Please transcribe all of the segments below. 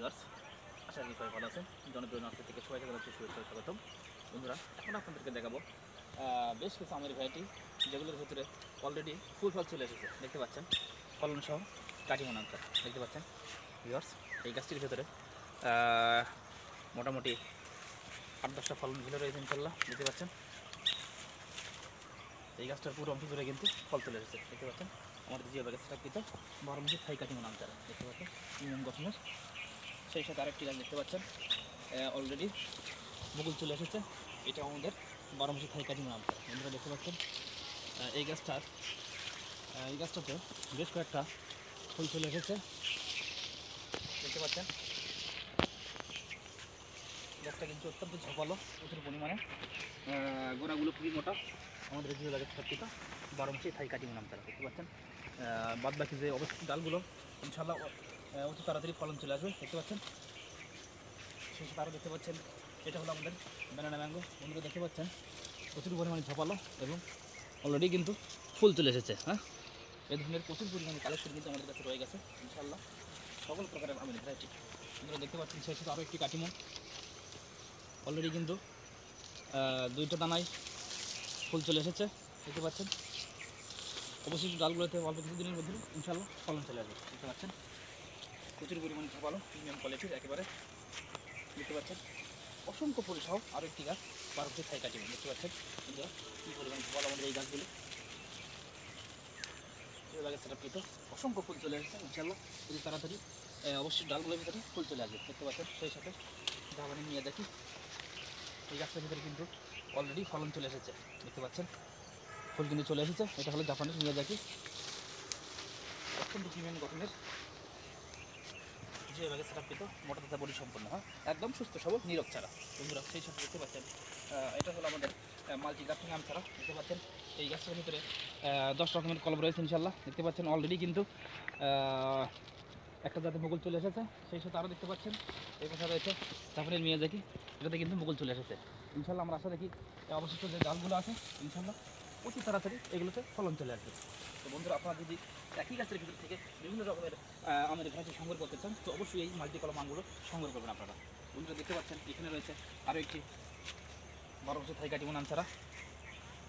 Viewers, আশা করি সবাই ভালো আছেন। জনপ্রিয় নার্সারি থেকে সবাইকে জানাচ্ছি শুভেচ্ছা ও স্বাগতম। বন্ধুরা, এখন আপনাদেরকে দেখাবো বেশ কিছু আমের ভ্যারাইটি, যেগুলোর ভিতরে অলরেডি ফুল ফল চলে এসেছে। দেখতে পাচ্ছেন ফলন সহ কাটিমন আঙ্কার দেখতে পাচ্ছেন ভিউয়ার্স। এই গাছটির ভিতরে মোটামুটি 8-10টা ফলন ঝুলে রয়েছে ইনশাল্লাহ। দেখতে পাচ্ছেন এই গাছটার পুরো অংশ জুড়ে কিন্তু ফল চলে এসেছে। দেখতে পাচ্ছেন আমাদের জিও ব্যাগের স্থাপিত 12 মাসের থাই কাটিমন আঙ্কার দেখতে পাচ্ছেন নিয়ম গঠনের। সেই সাথে আরেকটি গাছ দেখতে পাচ্ছেন অলরেডি মুকুল চলে এসেছে। এটা আমাদের 12 মাসের থাই কাটিমন আঙ্কার। বন্ধুরা দেখতে পাচ্ছেন এই গাছটাতে বেশ কয়েকটা ফুল চলে এসেছে। দেখতে পাচ্ছেন গাছটা কিন্তু অত্যন্ত ঝোপালো, প্রচুর পরিমাণে গোড়াগুলো খুবই মোটা। আমাদের জিও ব্যাগের স্থাপিত 12 মাসের থাই কাটিমন আঙ্কার দেখতে পাচ্ছেন। বাদ বাকি যে অবস্থিত ডালগুলো ইনশাল্লাহ অতি তাড়াতাড়ি ফলন চলে আসবে। দেখতে পাচ্ছেন সেই সাথে আরও দেখতে পাচ্ছেন এটা হলো আমাদের ব্যানানা ম্যাঙ্গো। বন্ধুরা দেখতে পাচ্ছেন প্রচুর পরিমাণে ঝোপালো এবং অলরেডি কিন্তু ফুল চলে এসেছে। এই ধরনের প্রচুর পরিমাণে কালেকশন কিন্তু আমাদের কাছে রয়ে গেছে ইনশাল্লাহ, সকল প্রকারের আমের ভ্যারাইটি। বন্ধুরা দেখতে পাচ্ছেন সেই সাথে আরও একটি কাটিমন অলরেডি কিন্তু 2টা দানায় ফুল চলে এসেছে। দেখতে পাচ্ছেন অবশিষ্ট ডালগুলোতে অল্প কিছুদিনের মধ্যে ইনশাল্লাহ ফলন চলে আসবে। দেখতে পাচ্ছেন প্রচুর পরিমাণে ঝোপালো, প্রিমিয়াম কোয়ালিটির একেবারে। দেখতে পাচ্ছেন অসংখ্য ফুল সহ আরও একটি গাছ 12 মাসের থাই কাটিমন দেখতে পাচ্ছেন। বন্ধুরা কী পরিমাণ ঝোপালো আমাদের এই গাছগুলো, গাছের সেটা পেতো অসংখ্য ফুল চলে এসেছে ইনশাল্লাহ যদি তাড়াতাড়ি অবশ্যই ডালগুলোর ভিতরে ফুল চলে আসবে। দেখতে পাচ্ছেন সেই সাথে জাপানি নিয়ে দেখি এই গাছটার ভিতরে কিন্তু অলরেডি ফলন চলে এসেছে। দেখতে পাচ্ছেন ফুল কিন্তু চলে এসেছে। এটা হলো জাপানের নিয়ে দেখি, অত্যন্ত প্রিমিয়াম গঠনের যে ব্যাগের সেটা পেতো মোটা তাজা বডি সম্পন্ন, একদম সুস্থ সবল নীরব চারা। বন্ধুরা সেই সাথে দেখতে পাচ্ছেন এটা হলো আমাদের মাল্টি গ্রাফটিং আম চারা। দেখতে পাচ্ছেন এই গাছটার ভিতরে 10 রকমের কলম রয়েছে ইনশাল্লাহ। দেখতে পাচ্ছেন অলরেডি কিন্তু একটা জাতে মুকুল চলে এসেছে। সেই সাথে আরও দেখতে পাচ্ছেন এই কথা রয়েছে জাপানের মিয়াজাকি, এটাতে কিন্তু মুকুল চলে এসেছে ইনশাল্লাহ। আমরা আশা দেখি অবশিষ্ট যে ডালগুলো আছে ইনশাল্লাহ অতি তাড়াতাড়ি এগুলোতে ফলন চলে আসবে। তো বন্ধুরা, আপনারা যদি একই গাছের ভিতর থেকে বিভিন্ন রকমের আমের ভ্যারাইটি সংগ্রহ করতে চান তো অবশ্যই এই মাল্টি কলম আমগুলো সংগ্রহ করবেন আপনারা। বন্ধুরা দেখতে পাচ্ছেন এখানে রয়েছে আরও একটি 12 মাসের থাই কাটিমন আম চারা,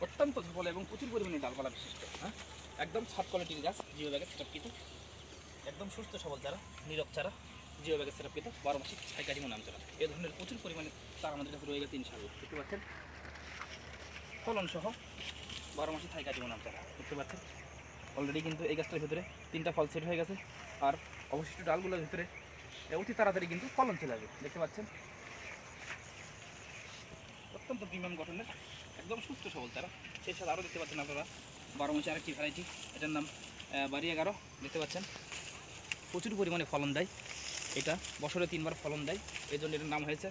অত্যন্ত সফল এবং প্রচুর পরিমাণে ডালপালা বিশিষ্ট। একদম ছাদ কোয়ালিটির গাছ, জিও ব্যাগের সেটআপ কিন্তু একদম সুস্থ সবল চারা, নীরব চারা, জিও ব্যাগের সেটআপ কিন্তু 12 মাসের থাই কাটিমন আম চারা। এই ধরনের প্রচুর পরিমাণে চারা আমাদের কাছে রয়ে গেছে ইনশাআল্লাহ। দেখতে পাচ্ছেন ফলন সহ 12 মাসের থাই কাটিমন আম চারা। দেখতে পাচ্ছেন অলরেডি কিন্তু এই গাছটার ভিতরে 3টা ফল সেট হয়ে গেছে, আর অবশিষ্ট ডালগুলোর ভিতরে অতি তাড়াতাড়ি কিন্তু ফলন চলে আসবে। দেখতে পাচ্ছেন অত্যন্ত প্রিমিয়াম গঠনের একদম সুস্থ সবল চারা। সেই সাথে আরও দেখতে পাচ্ছেন আপনারা 12 মাসে আরেকটি ভ্যারাইটি, এটার নাম বাড়ি 11। দেখতে পাচ্ছেন প্রচুর পরিমাণে ফলন দেয়, এটা বছরে 3বার ফলন দেয়, এই জন্য এটার নাম হয়েছে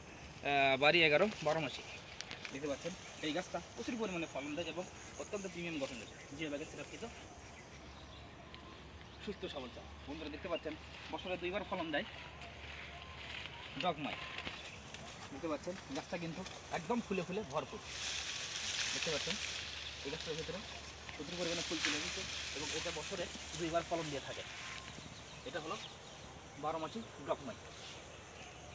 বাড়ি 11 12 মাসি। দেখতে পাচ্ছেন এই গাছটা প্রচুর পরিমাণে ফলন দেয় এবং অত্যন্ত প্রিমিয়াম গঠনের যে ব্যাগের সেটা কিন্তু সুস্থ সবল চারা। বন্ধুরা দেখতে পাচ্ছেন বছরে 2বার ফলন দেয় ডগমাই। দেখতে পাচ্ছেন গাছটা কিন্তু একদম ফুলে ফুলে ভরপুর। দেখতে পাচ্ছেন এই গাছটার ভিতরে প্রচুর পরিমাণে ফুল চলে এসেছে এবং এটা বছরে 2বার ফলন দিয়ে থাকে। এটা হলো 12 মাসি ডগমাই।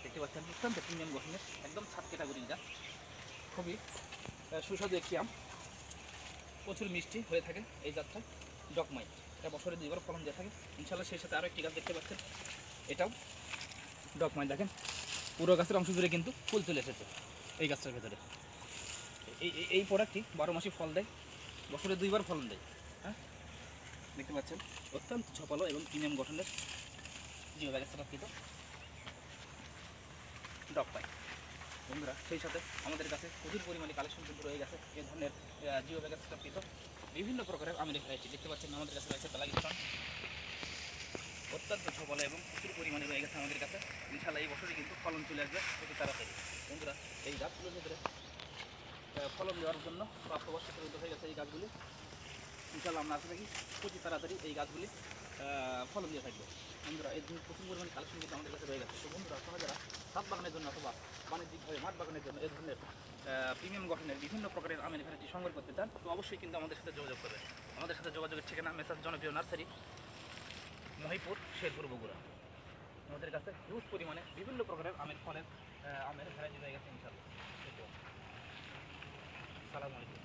দেখতে পাচ্ছেন অত্যন্ত প্রিমিয়াম গঠনের একদম ছাদ ক্যাটাগরির গাছ, খুবই সুস্বাদু একটি আম, প্রচুর মিষ্টি হয়ে থাকে এই জাতটা ডগমাই। এটা বছরে 2বার ফলন দিয়ে থাকে ইনশাল্লাহ। সেই সাথে আরও একটি গাছ দেখতে পাচ্ছেন, এটাও ডগমাই। দেখেন পুরো গাছের অংশ জুড়ে কিন্তু ফুল চলে এসেছে এই গাছটার ভেতরে। এই প্রোডাক্টটি 12 মাসে ফল দেয়, বছরে 2বার ফলন দেয়। দেখতে পাচ্ছেন অত্যন্ত ঝোপালো এবং প্রিমিয়াম গঠনের জিও ব্যাগের স্থাপিত ডগমাই। বন্ধুরা সেই সাথে আমাদের কাছে প্রচুর পরিমাণে কালেকশন কিন্তু রয়ে গেছে এই ধরনের জিও ব্যাগের স্থাপিত বিভিন্ন প্রকারের আমের ভ্যারাইটি। দেখতে পাচ্ছেন আমাদের কাছে রয়েছে বেলাগিস্তান, অত্যন্ত ঝোপালো এবং প্রচুর পরিমাণে রয়ে গেছে আমাদের কাছে ইনশাল্লাহ। এই বছরই কিন্তু ফলন চলে আসবে অতি তাড়াতাড়ি। বন্ধুরা এই গাছগুলোর ভিতরে ফলন দেওয়ার জন্য প্রাপ্তবয়স্ক পরিণত হয়ে গেছে এই গাছগুলি ইনশাল্লাহ। আমরা আশা রাখি অতি তাড়াতাড়ি এই গাছগুলি ফলন দিয়ে থাকবে। বন্ধুরা এই প্রচুর পরিমাণে কালেকশন কিন্তু আমাদের কাছে রয়ে গেছে। তো বন্ধুরা আপনারা যারা ছাদ বাগানের জন্য অথবা বাণিজ্যিকভাবে মাঠ বাগানের জন্য এই ধরনের প্রিমিয়াম গঠনের বিভিন্ন প্রকারের আমের ভ্যারাইটি সংগ্রহ করতে চান তো অবশ্যই কিন্তু আমাদের সাথে যোগাযোগ করবেন। আমাদের সাথে যোগাযোগের ঠিকানা মেসাজ জনপ্রিয় নার্সারি, মহিপুর, শেরপুর, বগুড়া। আমাদের কাছে হিউজ পরিমাণে বিভিন্ন প্রকারের আমের ভ্যারাইটি হয়ে গেছে ইনশাল্লাহ। সালাম আলাইকুম।